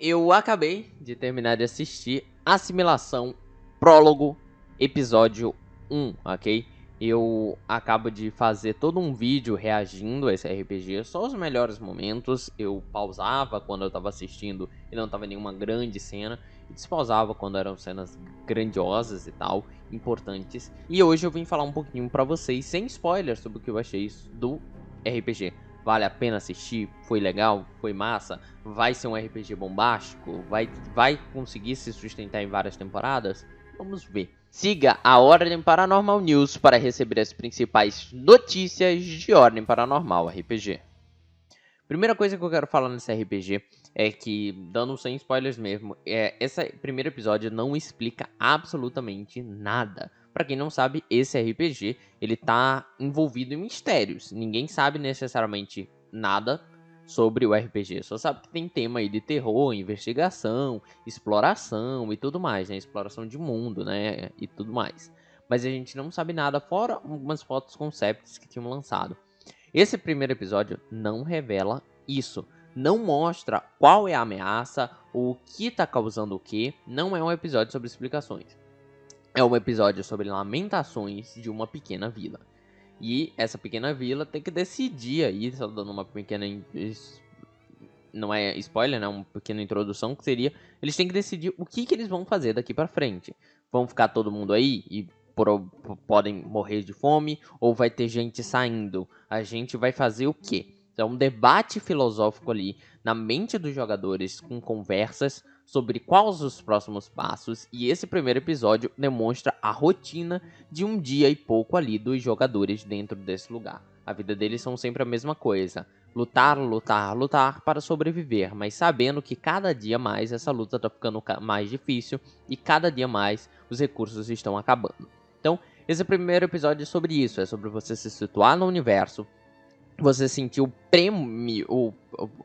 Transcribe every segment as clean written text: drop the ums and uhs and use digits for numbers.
Eu acabei de terminar de assistir Assimilação, Prólogo, Episódio 1, ok? Eu acabo de fazer todo um vídeo reagindo a esse RPG, só os melhores momentos. Eu pausava quando eu tava assistindo e não tava nenhuma grande cena, e despausava quando eram cenas grandiosas e tal, importantes. E hoje eu vim falar um pouquinho pra vocês, sem spoilers, sobre o que eu achei do RPG. Vale a pena assistir? Foi legal? Foi massa? Vai ser um RPG bombástico? Vai conseguir se sustentar em várias temporadas? Vamos ver. Siga a Ordem Paranormal News para receber as principais notícias de Ordem Paranormal RPG. Primeira coisa que eu quero falar nesse RPG é que, dando sem spoilers mesmo, esse primeiro episódio não explica absolutamente nada. Pra quem não sabe, esse RPG, ele tá envolvido em mistérios. Ninguém sabe necessariamente nada sobre o RPG. Só sabe que tem tema aí de terror, investigação, exploração e tudo mais, né? Exploração de mundo, né? E tudo mais. Mas a gente não sabe nada, fora algumas fotos concepts que tinham lançado. Esse primeiro episódio não revela isso. Não mostra qual é a ameaça, o que está causando o que. Não é um episódio sobre explicações. É um episódio sobre lamentações de uma pequena vila. E essa pequena vila tem que decidir aí, só dando uma pequena... Não é spoiler, né? Uma pequena introdução que seria... Eles têm que decidir o que eles vão fazer daqui pra frente. Vão ficar todo mundo aí e podem morrer de fome, ou vai ter gente saindo. A gente vai fazer o quê? Então, um debate filosófico ali na mente dos jogadores, com conversas sobre quais os próximos passos. E esse primeiro episódio demonstra a rotina de um dia e pouco ali dos jogadores dentro desse lugar. A vida deles são sempre a mesma coisa. Lutar, lutar, lutar para sobreviver, mas sabendo que cada dia mais essa luta está ficando mais difícil e cada dia mais os recursos estão acabando. Então, esse primeiro episódio é sobre isso, é sobre você se situar no universo, você sentir o prêmio,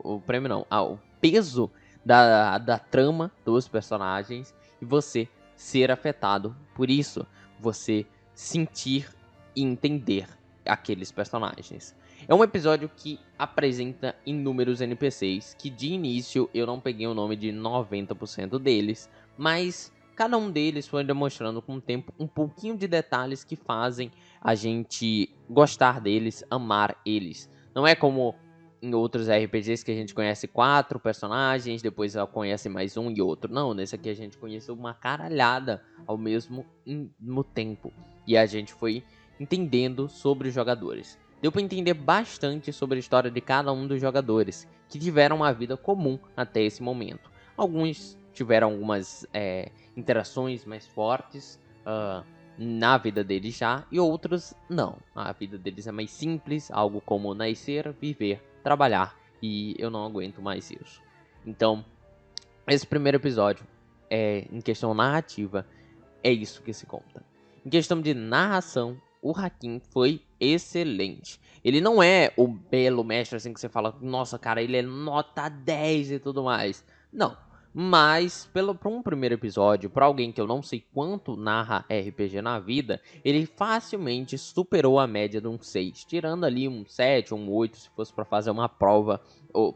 o prêmio não, o peso da trama dos personagens e você ser afetado por isso, você sentir e entender aqueles personagens. É um episódio que apresenta inúmeros NPCs, que de início eu não peguei o nome de 90% deles, mas cada um deles foi demonstrando com o tempo um pouquinho de detalhes que fazem a gente gostar deles, amar eles. Não é como em outros RPGs que a gente conhece 4 personagens, depois conhece mais um e outro. Não, nesse aqui a gente conheceu uma caralhada ao mesmo tempo. E a gente foi entendendo sobre os jogadores. Deu para entender bastante sobre a história de cada um dos jogadores, que tiveram uma vida comum até esse momento. Alguns tiveram algumas interações mais fortes na vida deles já, e outros não. A vida deles é mais simples, algo como nascer, viver, trabalhar, e eu não aguento mais isso. Então, esse primeiro episódio, em questão narrativa, é isso que se conta. Em questão de narração, o Hakim foi excelente. Ele não é o belo mestre assim que você fala, nossa, cara, ele é nota 10 e tudo mais. Não. Mas, para um primeiro episódio, para alguém que eu não sei quanto narra RPG na vida, ele facilmente superou a média de um 6, tirando ali um 7 ou um 8 se fosse para fazer uma prova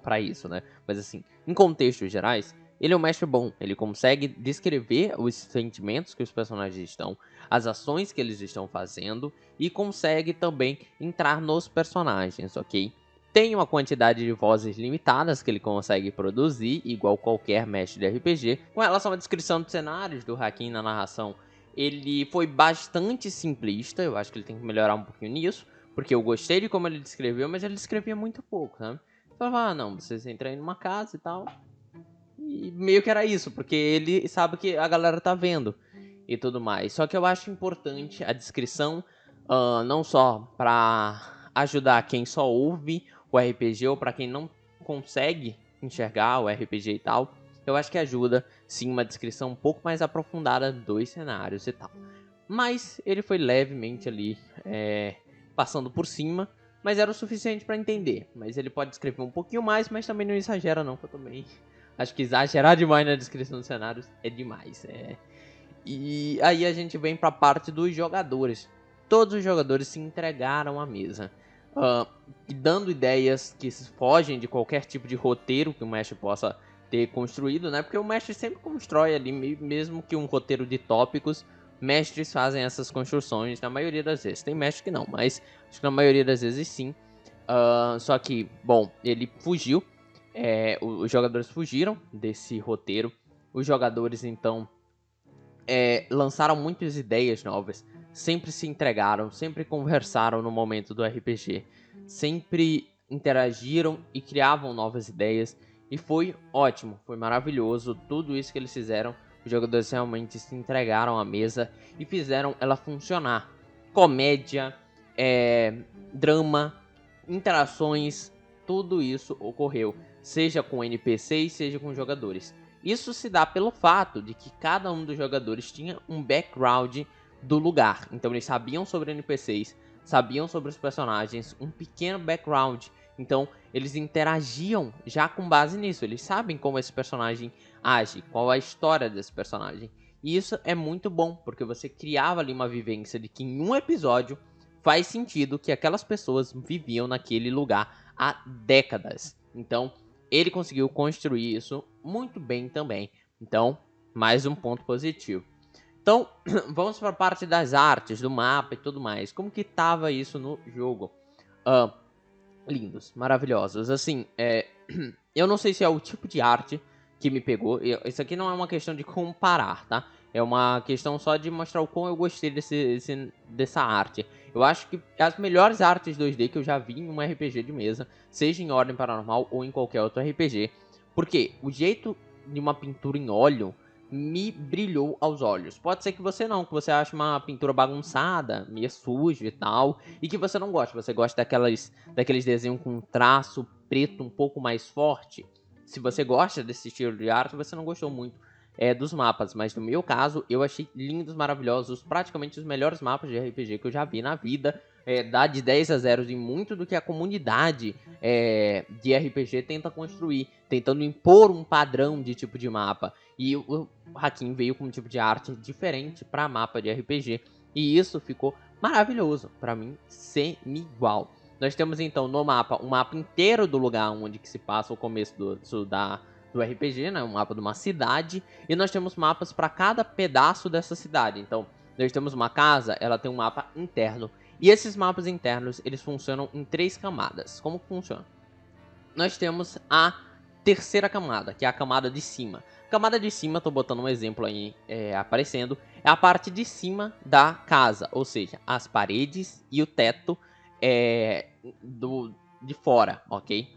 para isso, né? Mas assim, em contextos gerais, ele é um mestre bom, ele consegue descrever os sentimentos que os personagens estão, as ações que eles estão fazendo e consegue também entrar nos personagens, ok? Tem uma quantidade de vozes limitadas que ele consegue produzir, igual qualquer mestre de RPG. Com relação à descrição dos cenários do Hakim na narração, ele foi bastante simplista, eu acho que ele tem que melhorar um pouquinho nisso, porque eu gostei de como ele descreveu, mas ele descrevia muito pouco, sabe? Falava, não, vocês entram em uma casa e tal, e meio que era isso, porque ele sabe que a galera tá vendo e tudo mais. Só que eu acho importante a descrição, não só pra ajudar quem só ouve o RPG ou pra quem não consegue enxergar o RPG e tal. Eu acho que ajuda, sim, uma descrição um pouco mais aprofundada dos cenários e tal. Mas ele foi levemente ali, passando por cima, mas era o suficiente pra entender. Mas ele pode descrever um pouquinho mais, mas também não exagera não, que eu também acho que exagerar demais na descrição dos cenários é demais. E aí a gente vem pra parte dos jogadores. Todos os jogadores se entregaram à mesa, dando ideias que fogem de qualquer tipo de roteiro que o mestre possa ter construído, né? Porque o mestre sempre constrói ali, mesmo que um roteiro de tópicos, mestres fazem essas construções na maioria das vezes. Tem mestre que não, mas acho que na maioria das vezes sim. Só que, bom, ele fugiu. Os jogadores fugiram desse roteiro. Os jogadores, então, lançaram muitas ideias novas. Sempre se entregaram, sempre conversaram no momento do RPG. Sempre interagiram e criavam novas ideias. E foi ótimo, foi maravilhoso. Tudo isso que eles fizeram, os jogadores realmente se entregaram à mesa e fizeram ela funcionar. Comédia, drama, interações, tudo isso ocorreu. Seja com NPCs, seja com jogadores. Isso se dá pelo fato de que cada um dos jogadores tinha um background do lugar. Então eles sabiam sobre NPCs, sabiam sobre os personagens, um pequeno background. Então eles interagiam já com base nisso. Eles sabem como esse personagem age, qual a história desse personagem. E isso é muito bom, porque você criava ali uma vivência de que em um episódio faz sentido que aquelas pessoas viviam naquele lugar há décadas. Então ele conseguiu construir isso muito bem também. Então, mais um ponto positivo. Então, vamos para a parte das artes, do mapa e tudo mais. Como que tava isso no jogo? Lindos, maravilhosos. Assim, eu não sei se é o tipo de arte que me pegou. Isso aqui não é uma questão de comparar, tá? É uma questão só de mostrar o quão eu gostei dessa arte. Eu acho que as melhores artes 2D que eu já vi em um RPG de mesa, seja em Ordem Paranormal ou em qualquer outro RPG. Porque o jeito de uma pintura em óleo me brilhou aos olhos. Pode ser que você não, que você ache uma pintura bagunçada, meio suja e tal, e que você não goste. Você gosta daqueles desenhos com um traço preto um pouco mais forte. Se você gosta desse estilo de arte, você não gostou muito dos mapas, mas no meu caso, eu achei lindos, maravilhosos, praticamente os melhores mapas de RPG que eu já vi na vida. Dá de 10 a 0 em muito do que a comunidade de RPG tenta construir, tentando impor um padrão de tipo de mapa. E o Hakim veio com um tipo de arte diferente para mapa de RPG, e isso ficou maravilhoso, para mim, sem igual. Nós temos então no mapa um mapa inteiro do lugar onde que se passa o começo do RPG, né? Um mapa de uma cidade, e nós temos mapas para cada pedaço dessa cidade. Então, nós temos uma casa, ela tem um mapa interno, e esses mapas internos, eles funcionam em 3 camadas. Como funciona? Nós temos a terceira camada, que é a camada de cima. Camada de cima, tô botando um exemplo aí aparecendo, é a parte de cima da casa, ou seja, as paredes e o teto de fora, ok?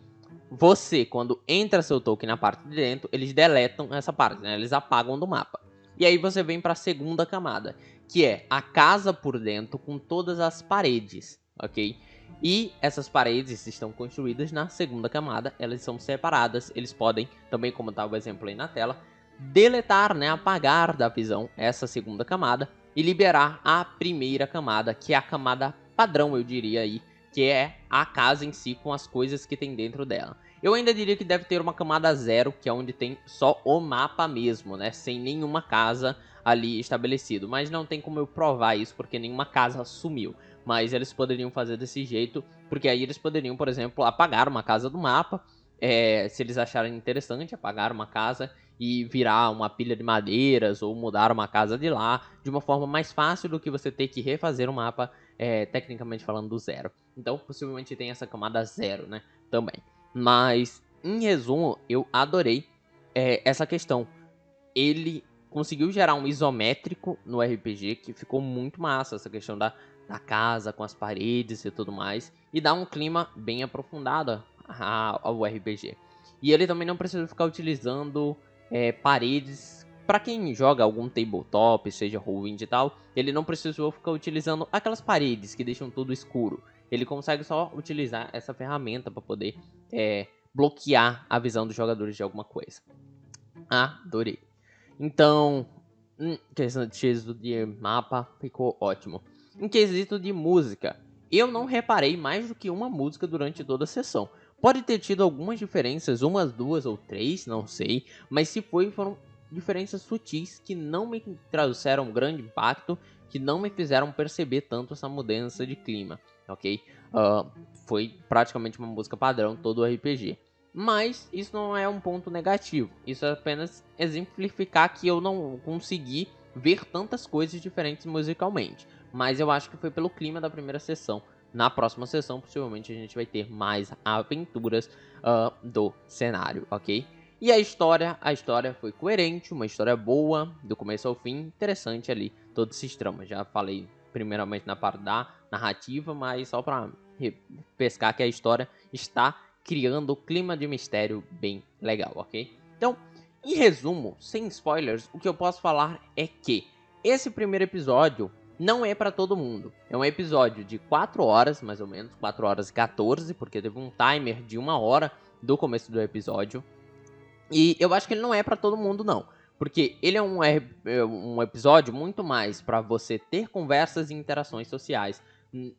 Você, quando entra seu token na parte de dentro, eles deletam essa parte, né? Eles apagam do mapa. E aí você vem para a segunda camada, que é a casa por dentro com todas as paredes, ok? E essas paredes estão construídas na segunda camada, elas são separadas, eles podem, também como está o exemplo aí na tela, deletar, né, apagar da visão essa segunda camada e liberar a primeira camada, que é a camada padrão, eu diria aí, que é a casa em si com as coisas que tem dentro dela. Eu ainda diria que deve ter uma camada 0, que é onde tem só o mapa mesmo, né, sem nenhuma casa ali estabelecido, mas não tem como eu provar isso porque nenhuma casa sumiu. Mas eles poderiam fazer desse jeito, porque aí eles poderiam, por exemplo, apagar uma casa do mapa, se eles acharem interessante, apagar uma casa e virar uma pilha de madeiras ou mudar uma casa de lá, de uma forma mais fácil do que você ter que refazer o mapa, tecnicamente falando, do zero. Então, possivelmente tem essa camada 0, né, também. Mas, em resumo, eu adorei essa questão. Ele conseguiu gerar um isométrico no RPG que ficou muito massa, essa questão da casa com as paredes e tudo mais, e dá um clima bem aprofundado ao RPG. E ele também não precisa ficar utilizando paredes. Para quem joga algum tabletop, seja Roll20 e tal, ele não precisou ficar utilizando aquelas paredes que deixam tudo escuro. Ele consegue só utilizar essa ferramenta para poder bloquear a visão dos jogadores de alguma coisa. Adorei. Então, em questão de quesito de mapa, ficou ótimo. Em quesito de música, eu não reparei mais do que uma música durante toda a sessão. Pode ter tido algumas diferenças, umas 2 ou 3, não sei, mas se foi, foram diferenças sutis que não me trouxeram um grande impacto, que não me fizeram perceber tanto essa mudança de clima, ok? Foi praticamente uma música padrão todo o RPG. Mas isso não é um ponto negativo. Isso é apenas exemplificar que eu não consegui ver tantas coisas diferentes musicalmente. Mas eu acho que foi pelo clima da primeira sessão. Na próxima sessão, possivelmente, a gente vai ter mais aventuras do cenário, ok? E a história foi coerente, uma história boa, do começo ao fim, interessante ali, todos esses tramas. Já falei primeiramente na parte da narrativa, mas só para pescar que a história está criando um clima de mistério bem legal, ok? Então, em resumo, sem spoilers, o que eu posso falar é que esse primeiro episódio não é para todo mundo. É um episódio de 4 horas, mais ou menos, 4 horas e 14, porque teve um timer de 1 hora do começo do episódio. E eu acho que ele não é para todo mundo, não. Porque ele é um episódio muito mais para você ter conversas e interações sociais.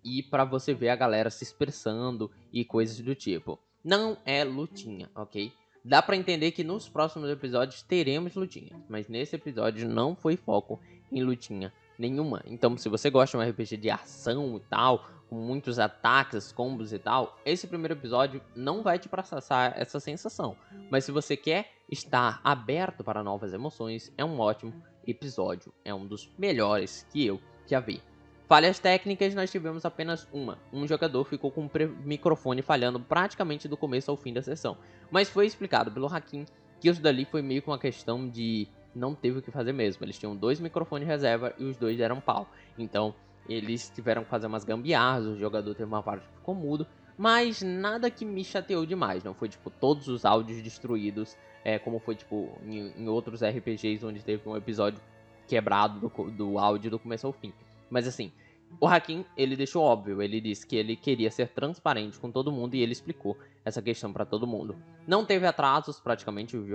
E para você ver a galera se expressando e coisas do tipo. Não é lutinha, ok? Dá pra entender que nos próximos episódios teremos lutinha. Mas nesse episódio não foi foco em lutinha nenhuma. Então, se você gosta de um RPG de ação e tal, com muitos ataques, combos e tal, esse primeiro episódio não vai te passar essa sensação. Mas se você quer estar aberto para novas emoções, é um ótimo episódio. É um dos melhores que eu já vi. Falhas técnicas, nós tivemos apenas uma. Um jogador ficou com o microfone falhando praticamente do começo ao fim da sessão. Mas foi explicado pelo Hakim que isso dali foi meio que uma questão de não teve o que fazer mesmo. Eles tinham 2 microfones reserva e os 2 deram pau. Então, eles tiveram que fazer umas gambiarras, o jogador teve uma parte que ficou mudo, mas nada que me chateou demais. Não foi, tipo, todos os áudios destruídos, como foi, tipo, em outros RPGs onde teve um episódio quebrado do áudio do começo ao fim. Mas assim, o Hakim, ele deixou óbvio, ele disse que ele queria ser transparente com todo mundo e ele explicou essa questão pra todo mundo. Não teve atrasos, praticamente, o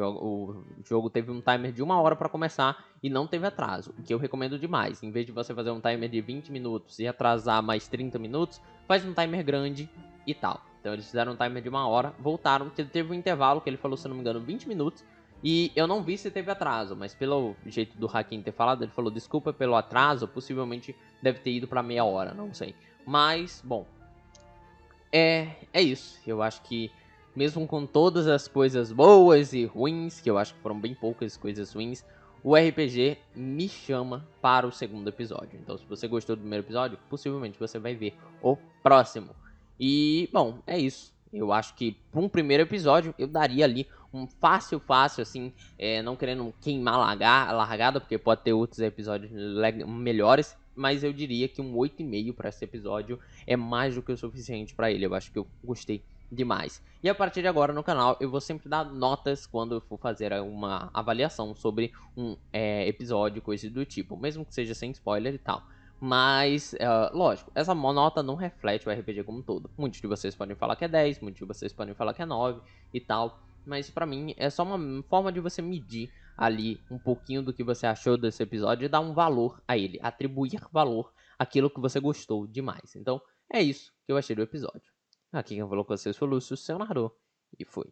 jogo teve um timer de 1 hora pra começar e não teve atraso, o que eu recomendo demais. Em vez de você fazer um timer de 20 minutos e atrasar mais 30 minutos, faz um timer grande e tal. Então eles fizeram um timer de 1 hora, voltaram, que teve um intervalo, que ele falou, se não me engano, 20 minutos, e eu não vi se teve atraso, mas pelo jeito do Hakim ter falado, ele falou, desculpa pelo atraso, possivelmente deve ter ido pra meia hora, não sei. Mas, bom, é isso. Eu acho que mesmo com todas as coisas boas e ruins, que eu acho que foram bem poucas coisas ruins, o RPG me chama para o segundo episódio. Então, se você gostou do primeiro episódio, possivelmente você vai ver o próximo. E, bom, é isso. Eu acho que para um primeiro episódio eu daria ali um fácil, assim, não querendo queimar a largada, porque pode ter outros episódios melhores, mas eu diria que um 8,5 para esse episódio é mais do que o suficiente para ele. Eu acho que eu gostei demais. E a partir de agora no canal eu vou sempre dar notas quando eu for fazer uma avaliação sobre um episódio, coisa do tipo, mesmo que seja sem spoiler e tal. Mas, lógico, essa nota não reflete o RPG como um todo. Muitos de vocês podem falar que é 10, muitos de vocês podem falar que é 9 e tal. Mas pra mim é só uma forma de você medir ali um pouquinho do que você achou desse episódio e dar um valor a ele, atribuir valor àquilo que você gostou demais. Então, é isso que eu achei do episódio. Aqui quem falou com vocês foi o Lúcio, seu narrador, e foi.